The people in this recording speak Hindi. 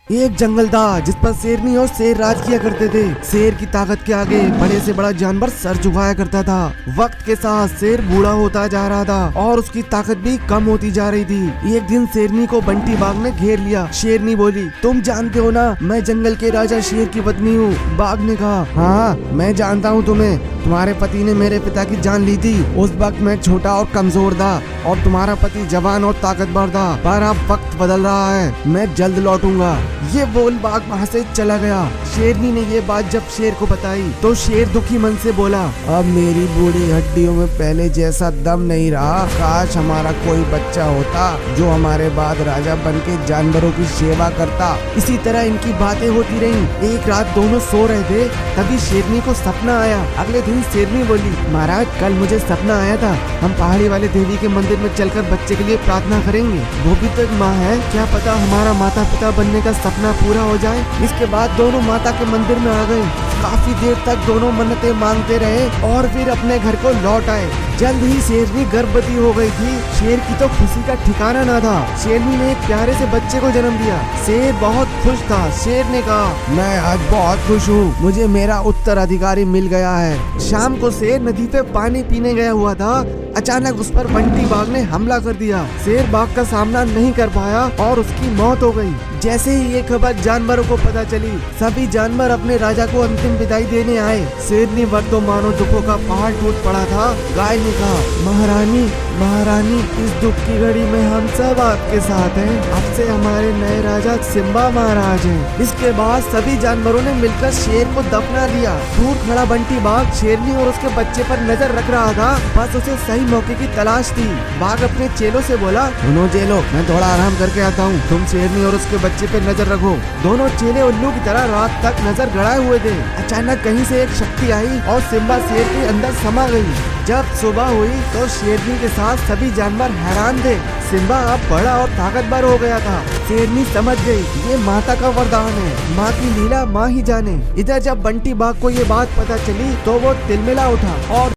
एक जंगल था जिस पर शेरनी और शेर राज किया करते थे। शेर की ताकत के आगे बड़े से बड़ा जानवर सर झुकाया करता था। वक्त के साथ शेर बूढ़ा होता जा रहा था और उसकी ताकत भी कम होती जा रही थी। एक दिन शेरनी को बंटी बाघ ने घेर लिया। शेरनी बोली, तुम जानते हो ना, मैं जंगल के राजा शेर की पत्नी हूँ। बाघ ने कहा, हाँ मैं जानता हूँ तुम्हें। तुम्हारे पति ने मेरे पिता की जान ली थी। उस वक्त मैं छोटा और कमजोर था और तुम्हारा पति जवान और ताकतवर था, पर अब वक्त बदल रहा है, मैं जल्द लौटूंगा। ये बोल बाघ वहाँ से चला गया। शेरनी ने ये बात जब शेर को बताई तो शेर दुखी मन से बोला, अब मेरी बूढ़ी हड्डियों में पहले जैसा दम नहीं रहा। काश हमारा कोई बच्चा होता जो हमारे बाद राजा बन के जानवरों की सेवा करता। इसी तरह इनकी बातें होती रही। एक रात दोनों सो रहे थे, तभी शेरनी को सपना आया। अगले दिन शेरनी बोली, महाराज कल मुझे सपना आया था, हम पहाड़ी वाले देवी के मंदिर में चलकर बच्चे के लिए प्रार्थना करेंगे। वो भी तो एक माँ है, क्या पता हमारा माता पिता बनने का सपना पूरा हो जाए। इसके बाद दोनों माता के मंदिर में आ गए। काफी देर तक दोनों मन्नतें मांगते रहे और फिर अपने घर को लौट आए। जल्द ही शेरनी गर्भवती हो गई थी। शेर की तो खुशी का ठिकाना न था। शेरनी ने एक प्यारे से बच्चे को जन्म दिया। शेर बहुत खुश था। शेर ने कहा, मैं आज बहुत खुश हूँ, मुझे मेरा उत्तराधिकारी मिल गया है। शाम को शेर नदी पे पानी पीने गया हुआ था। अचानक उस पर बंटी बाघ ने हमला कर दिया। शेर बाघ का सामना नहीं कर पाया और उसकी मौत हो गई। जैसे ही ये खबर जानवरों को पता चली, सभी जानवर अपने राजा को अंतिम विदाई देने आए। शेरनी वर्तों मानो दुखों का पहाड़ टूट पड़ा था। गाय ने कहा, महारानी महारानी, इस दुख की घड़ी में हम सब आपके साथ हैं। अब से हमारे नए राजा सिम्बा महाराज हैं। इसके बाद सभी जानवरों ने मिलकर शेर को दफना दिया। दूर खड़ा बंटी बाघ शेरनी और उसके बच्चे पर नजर रख रहा था, बस उसे सही मौके की तलाश थी। बाघ अपने चेलों से बोला, दोनों चेलों मैं थोड़ा आराम करके आता हूँ, तुम शेरनी और उसके बच्चे पे नजर रखो। दोनों चेले उल्लू की तरह रात तक नजर गड़ाए हुए थे। अचानक कहीं से एक शक्ति आई और सिम्बा शेर के अंदर समा गई। जब सुबह हुई तो शेरनी के साथ सभी जानवर हैरान थे। सिम्बा अब बड़ा और ताकतवर हो गया था। शेरनी समझ गई, ये माता का वरदान है, माँ की लीला माँ ही जाने। इधर जब बंटी बाघ को ये बात पता चली तो वो तिलमिला उठा और